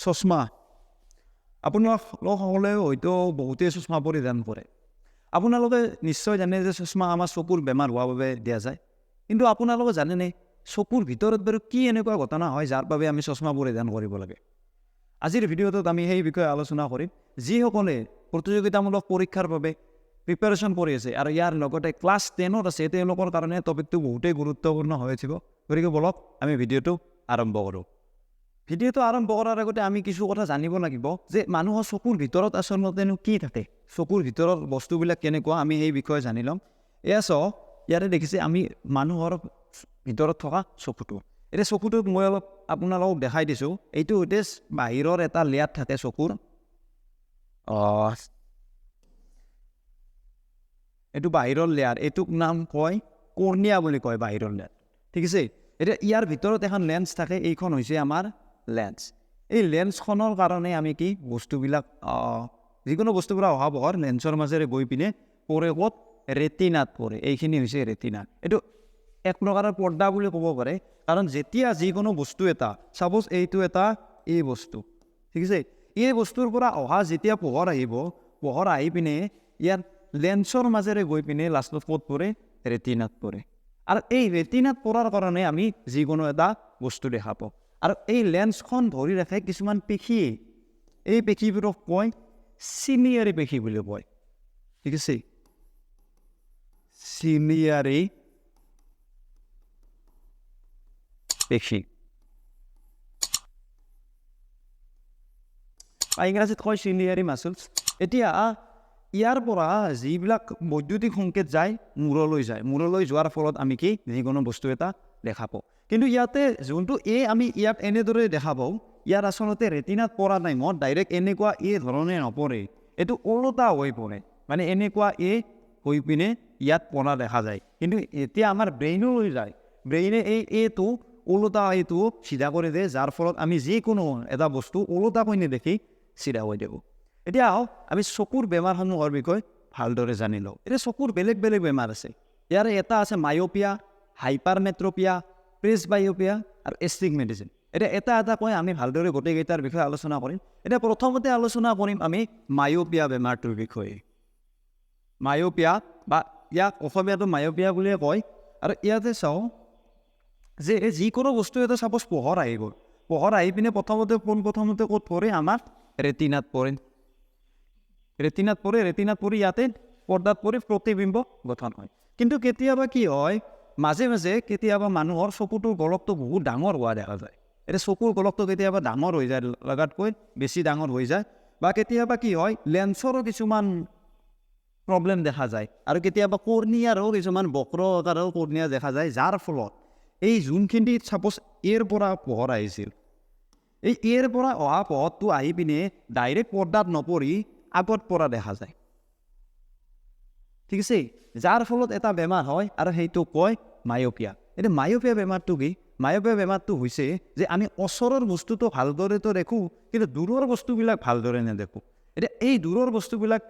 চশমা আপোনালোকসকলে হয়তো বহুতেই চশমা পৰিধান কৰে। আপোনালোকে নিশ্চয় জানে যে চশমা আমাৰ চকুৰ বেমাৰ হোৱাৰ বাবে দিয়া যায়। কিন্তু আপোনালোকে জানেনে চকুৰ ভিতৰত বাৰু কি এনেকুৱা ঘটনা হয় যাৰ বাবে আমি চশমা পৰিধান কৰিব লাগে? আজিৰ ভিডিঅ'টোত আমি সেই বিষয়ে আলোচনা কৰিম। যিসকলে প্ৰতিযোগিতামূলক পৰীক্ষাৰ বাবে প্ৰিপাৰেশ্যন কৰি আছে আৰু ইয়াৰ লগতে ক্লাছ 10ত আছে, তেওঁলোকৰ কাৰণে টপিকটো বহুতেই গুৰুত্বপূৰ্ণ হৈ উঠিব। গতিকে বলক আমি ভিডিঅ'টো আৰম্ভ কৰোঁ। ভিডিঅ'টো আৰম্ভ কৰাৰ আগতে আমি কিছু কথা জানিব লাগিব যে মানুহৰ চকুৰ ভিতৰত আচলতেনো কি থাকে, চকুৰ ভিতৰত বস্তুবিলাক কেনেকুৱা, আমি সেই বিষয়ে জানি ল'ম। এয়া চাওক, ইয়াতে দেখিছে আমি মানুহৰ ভিতৰত থকা চকুটো। এতিয়া চকুটোক মই অলপ আপোনালোকক দেখাই দিছোঁ। এইটো হৈছে বাহিৰৰ এটা লেয়াৰ থাকে চকুৰ, এইটো বাহিৰৰ লেয়াৰ, এইটোক নাম কয় কৰ্নিয়া বুলি কয়, বাহিৰৰ লেয়াৰ। ঠিক আছে। এতিয়া ইয়াৰ ভিতৰত এখন লেন্স থাকে, এইখন হৈছে আমাৰ লেন্স। এই লেন্সখনৰ কাৰণে আমি কি বস্তুবিলাক যিকোনো বস্তুবিলাক অহা বহৰ লেন্সৰ মাজেৰে গৈ পিনে পৰে ক'ত? ৰেটিনাত পৰে। এইখিনি হৈছে ৰেটিনা। এইটো এক প্ৰকাৰৰ পৰ্দা বুলি ক'ব পাৰে, কাৰণ যেতিয়া যিকোনো বস্তু এটা, ছাপ'জ এইটো এটা এই বস্তু, ঠিক আছে, এই বস্তুৰ পৰা অহা যেতিয়া পোহৰ আহিব, পোহৰ আহি পিনে ইয়াৰ লেন্সৰ মাজেৰে গৈ পিনে লাষ্টত ক'ত পৰে? ৰেটিনাত পৰে। আৰু এই ৰেটিনাত পৰাৰ কাৰণে আমি যিকোনো এটা বস্তু দেখা পাওঁ। আৰু এই লেন্সখন ধৰি ৰাখে কিছুমান পেশী। এই পেশীবোৰক কয় চিলিয়াৰী পেশী বুলি কয়। ঠিক আছে, চিলিয়াৰী পেশী, ইংৰাজীত কয় চিলিয়াৰী মাচলছ। এতিয়া ইয়াৰ পৰা যিবিলাক বৈদ্যুতিক সংকেত যায় মূৰলৈ যায়, মূৰলৈ যোৱাৰ ফলত আমি কি যিকোনো বস্তু এটা দেখা পাওঁ। কিন্তু ইয়াতে যোনটো আমি ইয়াত এনেদৰে দেখা পাওঁ, ইয়াত আচলতে ৰেটিনাত পৰা টাইমত ডাইৰেক্ট এনেকুৱা ধৰণে নপৰে, এইটো ওলোটা হৈ পৰে। মানে এনেকুৱা হৈ পিনে ইয়াত পৰা দেখা যায়। কিন্তু এতিয়া আমাৰ ব্ৰেইনলৈ যায়, ব্ৰেইনে এইটো ওলোটা এইটো চিধা কৰি দিয়ে, যাৰ ফলত আমি যিকোনো এটা বস্তু ওলোটাকৈ নেদেখি চিধা হৈ দিব। এতিয়া আমি চকুৰ বেমাৰসমূহৰ বিষয়ে ভালদৰে জানি লওঁ। এতিয়া চকুৰ বেলেগ বেলেগ বেমাৰ আছে। ইয়াৰে এটা আছে মায়োপিয়া, হাইপাৰমেট্ৰপিয়া, প্ৰেছবায়োপিয়া আৰু এষ্টিগমেটিজম। এতিয়া এটা কৈ আমি ভালদৰে গোটেইকেইটাৰ বিষয়ে আলোচনা কৰিম। এতিয়া প্ৰথমতে আলোচনা কৰিম আমি মায়োপিয়া বেমাৰটোৰ বিষয়ে। মায়োপিয়া, বা ইয়াক অসমীয়াটো মায়োপিয়া বুলিয়ে কয়। আৰু ইয়াতে চাওঁ যে যিকোনো বস্তু এটা ছাপ'জ পোহৰ আহি গ'ল, পোহৰ আহি পিনে প্ৰথমতে ক'ত পৰে? আমাৰ ৰেটিনাত পৰে। ৰেটিনাত পৰি ইয়াতে পৰ্দাত পৰি প্ৰতিবিম্ব গঠন হয়। কিন্তু কেতিয়াবা কি হয়, মাজে মাজে কেতিয়াবা মানুহৰ চকুটোৰ গলকটো বহুত ডাঙৰ হোৱা দেখা যায়। এতিয়া চকুৰ গলকটো কেতিয়াবা ডাঙৰ হৈ যায়, লগাতকৈ বেছি ডাঙৰ হৈ যায়। বা কেতিয়াবা কি হয়, লেন্সৰো কিছুমান প্ৰব্লেম দেখা যায়। আৰু কেতিয়াবা কৰ্নিয়াৰো কিছুমান বক্ৰ আকাৰৰ কৰ্নিয়া দেখা যায়, যাৰ ফলত এই যোনখিনি ছাপ'জ পৰা পোহৰ আহিছিল, এই পৰা অহা পোহৰটো আহি পিনে ডাইৰেক্ট পৰ্দাত নপৰি আগত পৰা দেখা যায়। ঠিক আছে, যাৰ ফলত এটা বেমাৰ হয় আৰু সেইটো কয় মায়োপিয়া। এতিয়া মায়োপিয়া বেমাৰটো কি? মায়োপিয়া বেমাৰটো হৈছে যে আমি ওচৰৰ বস্তুটো ভালদৰেতো দেখোঁ, কিন্তু দূৰৰ বস্তুবিলাক ভালদৰে নেদেখোঁ। এতিয়া এই দূৰৰ বস্তুবিলাক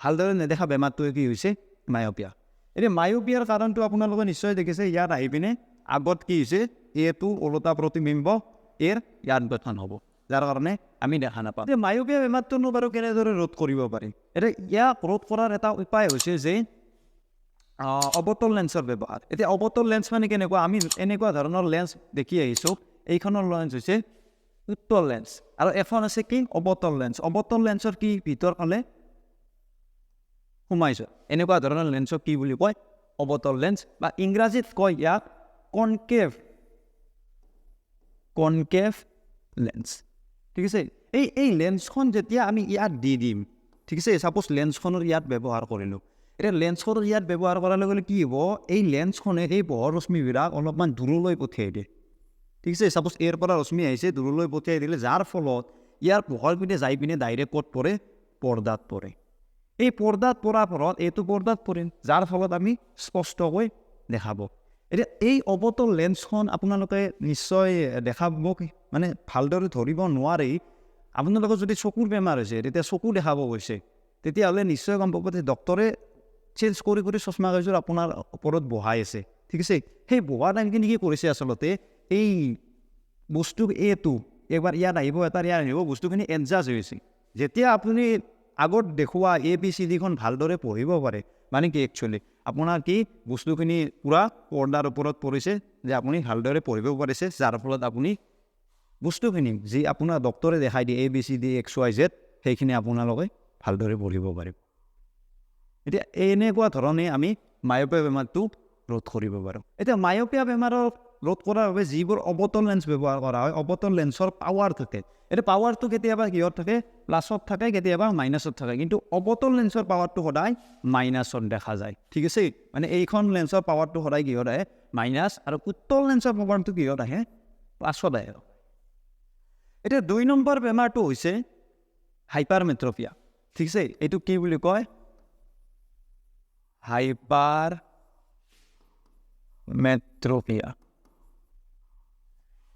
ভালদৰে নেদেখা বেমাৰটোৱে কি হৈছে? মায়োপিয়া। এতিয়া মায়োপিয়াৰ কাৰণটো আপোনালোকে নিশ্চয় দেখিছে, ইয়াত আহি পিনে আগত কি হৈছে? এইটো ওলোটা প্ৰতিবিম্ব ইয়াত গঠন হ'ব, যাৰ কাৰণে আমি দেখা নাপাওঁ। এতিয়া মায়োপিয়া বেমাৰটোনো বাৰু কেনেদৰে ৰোধ কৰিব পাৰি? এতিয়া ইয়াক ৰোধ কৰাৰ এটা উপায় হৈছে যে অৱতল লেন্সৰ ব্যৱহাৰ। এতিয়া অৱতল লেন্স মানে কেনেকুৱা? আমি এনেকুৱা ধৰণৰ লেন্স দেখি আহিছোঁ। এইখনৰ লেন্স হৈছে উত্তল লেন্স, আৰু এখন আছে কি? অৱতল লেন্স। অৱতল লেন্সৰ কি ভিতৰ ফালে সোমাইছে, এনেকুৱা ধৰণৰ লেন্সক কি বুলি কয়? অৱতল লেন্স, বা ইংৰাজীত কয় ইয়াক কনকেভ লেন্স। ঠিক আছে, এই লেন্সখন যেতিয়া আমি ইয়াত দি দিম, ঠিক আছে, ছাপ'জ লেন্সখনৰ ইয়াত ব্যৱহাৰ কৰিলোঁ। এতিয়া লেন্সখনৰ ইয়াত ব্যৱহাৰ কৰাৰ লগে লগে কি হ'ব? এই লেন্সখনে এই পোহৰ ৰশ্মিবিলাক অলপমান দূৰলৈ পঠিয়াই দিয়ে। ঠিক আছে, ছাপ'জ পৰা ৰশ্মি আহিছে, দূৰলৈ পঠিয়াই দিলে, যাৰ ফলত ইয়াৰ পোহৰ পিনে যাই পিনে ডাইৰেক্ট ক'ত পৰে? পৰ্দাত পৰে। এই পৰ্দাত পৰাৰ ফলত এইটো পৰ্দাত পৰিল, যাৰ ফলত আমি স্পষ্টকৈ দেখাব। এতিয়া এই অৱতল লেন্সখন আপোনালোকে নিশ্চয় দেখাব, মানে ভালদৰে ধৰিব নোৱাৰি। আপোনালোকৰ যদি চকুৰ বেমাৰ হৈছে, তেতিয়া চকু দেখাব গৈছে, তেতিয়াহ'লে নিশ্চয় গম পাব যে ডক্তৰে চেঞ্জ কৰি চশমা কেইযোৰ আপোনাৰ ওপৰত বহাই আছে। ঠিক আছে, সেই বহা টাইমখিনি কি কৰিছে? আচলতে এই বস্তু এবাৰ ইয়াত আহিব এটা ইয়াত আহিব বস্তুখিনি এডজাষ্ট হৈছে যেতিয়া আপুনি আগত দেখুওৱা ABCDখন ভালদৰে পঢ়িব পাৰে মানে কি একচুৱেলি আপোনাৰ কি বস্তুখিনি পূৰা পৰ্দাৰ ওপৰত পৰিছে যে আপুনি ভালদৰে পঢ়িব পাৰিছে যাৰ ফলত আপুনি বস্তুখিনি যি আপোনাৰ ডক্টৰে দেখাই দিয়ে ABCD XYZ সেইখিনি আপোনালোকে ভালদৰে পঢ়িব পাৰিব এতিয়া এনেকুৱা ধৰণে আমি মায়োপিয়া বেমাৰটো ৰোধ কৰিব পাৰোঁ এতিয়া মায়োপিয়া বেমাৰৰ ৰোধ কৰাৰ বাবে যিবোৰ অৱতল লেন্স ব্যৱহাৰ কৰা হয় অৱতল লেন্সৰ পাৱাৰ থাকে এতিয়া পাৱাৰটো কেতিয়াবা কিহত থাকে প্লাছত থাকে কেতিয়াবা মাইনাছত থাকে কিন্তু অৱতল লেন্সৰ পাৱাৰটো সদায় মাইনাছত দেখা যায় ঠিক আছে মানে এইখন লেন্সৰ পাৱাৰটো সদায় কিহত আহে মাইনাছ আৰু উত্তল লেন্সৰ পাৱাৰটো কিহত আহে প্লাছত আহে এতিয়া 2 নম্বৰ বেমাৰটো হৈছে হাইপাৰমেট্ৰপিয়া ঠিক আছে এইটো কি বুলি কয় হাইপাৰমেট্ৰপিয়া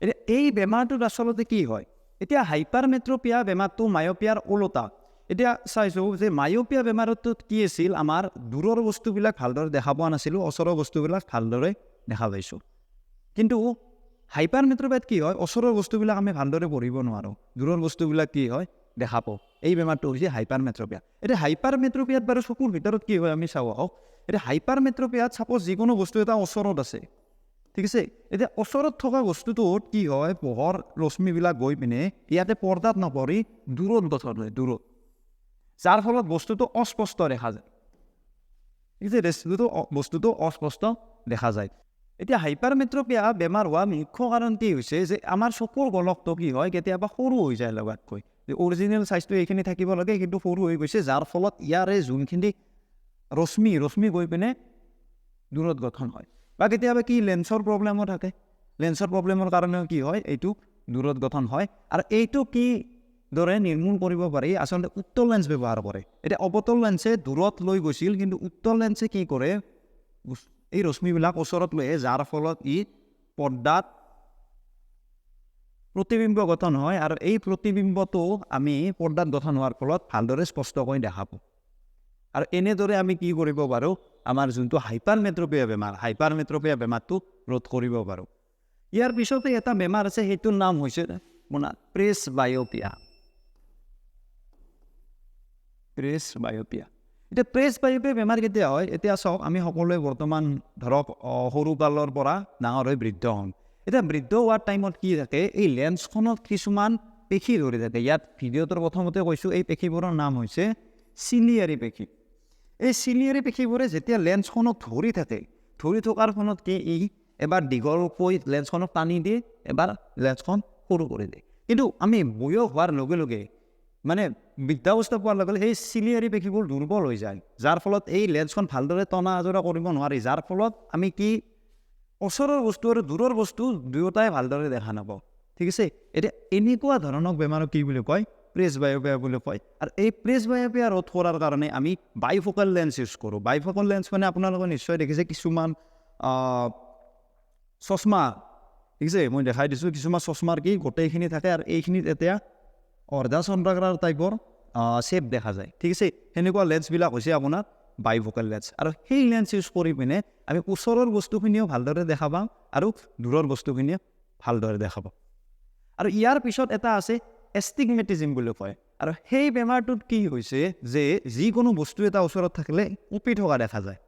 এতিয়া এই বেমাৰটোত আচলতে কি হয় এতিয়া হাইপাৰমেট্ৰপিয়া বেমাৰটো মায়োপিয়াৰ ওলোটা এতিয়া চাইছোঁ যে মায়োপিয়া বেমাৰটোত কি আছিল আমাৰ দূৰৰ বস্তুবিলাক ভালদৰে দেখা পোৱা নাছিলোঁ ওচৰৰ বস্তুবিলাক ভালদৰে দেখা পাইছোঁ কিন্তু হাইপাৰমেট্ৰপিয়াত কি হয় ওচৰৰ বস্তুবিলাক আমি ভালদৰে পঢ়িব নোৱাৰোঁ দূৰৰ বস্তুবিলাক কি হয় দেখা পাওঁ এই বেমাৰটো হৈছে হাইপাৰমেট্ৰপিয়া এতিয়া হাইপাৰমেট্ৰপিয়াত বাৰু চকুৰ ভিতৰত কি হয় আমি চাওঁ আহক এতিয়া হাইপাৰমেট্ৰপিয়াত ছাপ'জ যিকোনো বস্তু এটা ওচৰত আছে ঠিক আছে এতিয়া ওচৰত থকা বস্তুটোত কি হয় পোহৰ ৰশ্মিবিলাক গৈ পিনে ইয়াতে পৰ্দাত নপৰি দূৰত গঠন হয় দূৰত যাৰ ফলত বস্তুটো অস্পষ্ট দেখা যায় ঠিক আছে বস্তুটো অস্পষ্ট দেখা যায় এতিয়া হাইপাৰমেট্ৰপিয়া বেমাৰ হোৱা মুখ্য কাৰণ কি হৈছে যে আমাৰ চকুৰ গলকটো কি হয় কেতিয়াবা সৰু হৈ যায় লগাতকৈ যে অৰিজিনেল চাইজটো এইখিনি থাকিব লাগে কিন্তু সৰু হৈ গৈছে যাৰ ফলত ইয়াৰে যোনখিনি ৰশ্মি গৈ পিনে দূৰত গঠন হয় বা কেতিয়াবা কি লেন্সৰ প্ৰব্লেমো থাকে লেন্সৰ প্ৰব্লেমৰ কাৰণেও কি হয় এইটো দূৰত গঠন হয় আৰু এইটো কি দৰে নিৰ্মূল কৰিব পাৰি আচলতে উত্তল লেন্স ব্যৱহাৰ কৰে এতিয়া অৱতল লেন্সে দূৰত লৈ গৈছিল কিন্তু উত্তল লেন্সে কি কৰে এই ৰশ্মিবিলাক ওচৰত লৈ যাৰ ফলত ই পৰ্দাত প্ৰতিবিম্ব গঠন হয় আৰু এই প্ৰতিবিম্বটো আমি পৰ্দাত গঠন হোৱাৰ ফলত ভালদৰে স্পষ্টকৈ দেখা পাওঁ আৰু এনেদৰে আমি কি কৰিব পাৰোঁ আমাৰ যোনটো হাইপাৰমেট্ৰপিয়া বেমাৰটো ৰোধ কৰিব পাৰোঁ ইয়াৰ পিছতে এটা বেমাৰ আছে সেইটোৰ নাম হৈছে আপোনাৰ প্ৰেছবায়োপিয়া এতিয়া প্ৰেছবায়োপিয়া বেমাৰ কেতিয়া হয় এতিয়া চাওক আমি সকলোৱে বৰ্তমান ধৰক সৰুকালৰ পৰা ডাঙৰ হৈ বৃদ্ধ হওঁ এতিয়া বৃদ্ধ হোৱাৰ টাইমত কি থাকে এই লেন্সখনত কিছুমান পেশী ধৰি থাকে ইয়াত ভিডিঅ'টোৰ প্ৰথমতে কৈছোঁ এই পেশীবোৰৰ নাম হৈছে চিলিয়াৰী পেশী এই চিলিয়াৰী পেশীবোৰে যেতিয়া লেন্সখনক ধৰি থাকে ধৰি থকাৰ ফলত কি ই এবাৰ দীঘলকৈ লেন্সখনক টানি দিয়ে এবাৰ লেন্সখন সৰু কৰি দিয়ে কিন্তু আমি বয়স হোৱাৰ লগে লগে মানে বৃদ্ধাৱস্থা পোৱাৰ লগে লগে সেই চিলিয়াৰী পেশীবোৰ দুৰ্বল হৈ যায় যাৰ ফলত এই লেন্সখন ভালদৰে টনা আজৰা কৰিব নোৱাৰি যাৰ ফলত আমি কি ওচৰৰ বস্তু আৰু দূৰৰ বস্তু দুয়োটাই ভালদৰে দেখা নাপাওঁ ঠিক আছে এতিয়া এনেকুৱা ধৰণৰ বেমাৰক কি বুলি কয় প্ৰেছবায়োপিয়া বুলি কয় আৰু এই প্ৰেছবায়োপিয়া ৰোধ কৰাৰ কাৰণে আমি বাইফোকাল লেন্স ইউজ কৰোঁ বাইফোকাল লেন্স মানে আপোনালোকে নিশ্চয় দেখিছে কিছুমান চশমা ঠিক আছে মই দেখাই দিছোঁ কিছুমান চশমাৰ কি গোটেইখিনি থাকে আৰু এইখিনিত এতিয়া অৰ্ধা চন্দ্ৰাকাৰ টাইপৰ শ্বেপ দেখা যায় ঠিক আছে সেনেকুৱা লেন্সবিলাক হৈছে আপোনাৰ বাইফোকাল লেন্স আৰু সেই লেন্স ইউজ কৰি পিনে আমি ওচৰৰ বস্তুখিনিও ভালদৰে দেখা পাওঁ আৰু দূৰৰ বস্তুখিনিও ভালদৰে দেখা পাওঁ আৰু ইয়াৰ পিছত এটা আছে এষ্টিগমেটিজিম বুলি কয় আৰু সেই বেমাৰটোত কি হৈছে যে যিকোনো বস্তু এটা ওচৰত থাকিলে উপি থকা দেখা যায়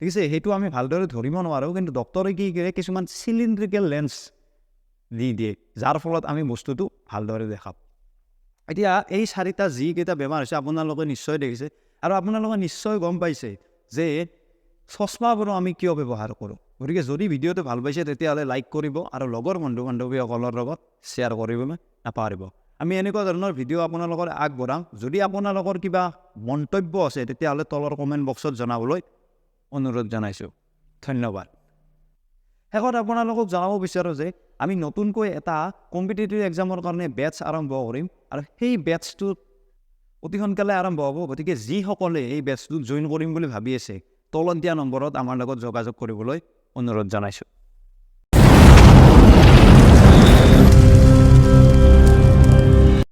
ঠিক আছে সেইটো আমি ভালদৰে ধৰিব নোৱাৰোঁ কিন্তু ডক্টৰে কি কৰে কিছুমান চিলিণ্ড্ৰিকেল লেন্স দি দিয়ে যাৰ ফলত আমি বস্তুটো ভালদৰে দেখা পাওঁ এতিয়া এই চাৰিটা যিকেইটা বেমাৰ হৈছে আপোনালোকে নিশ্চয় দেখিছে আৰু আপোনালোকে নিশ্চয় গম পাইছে যে চশমাবোৰো আমি কিয় ব্যৱহাৰ কৰোঁ গতিকে যদি ভিডিঅ'টো ভাল পাইছে তেতিয়াহ'লে লাইক কৰিব আৰু লগৰ বন্ধু বান্ধৱীসকলৰ লগত শ্বেয়াৰ কৰিবলৈ নাপাহৰিব আমি এনেকুৱা ধৰণৰ ভিডিঅ' আপোনালোকৰ আগবঢ়াম যদি আপোনালোকৰ কিবা মন্তব্য আছে তেতিয়াহ'লে তলৰ কমেণ্ট বক্সত জনাবলৈ অনুৰোধ জনাইছোঁ ধন্যবাদ শেষত আপোনালোকক জনাব বিচাৰোঁ যে আমি নতুনকৈ এটা কম্পিটিটিভ এক্সামৰ কাৰণে বেটছ আৰম্ভ কৰিম আৰু সেই বেটছটোত অতি সোনকালে আৰম্ভ হ'ব গতিকে যিসকলে এই বেটছটোত জইন কৰিম বুলি ভাবি আছে তলত দিয়া নম্বৰত আমাৰ লগত যোগাযোগ কৰিবলৈ অনুৰোধ জনাইছোঁ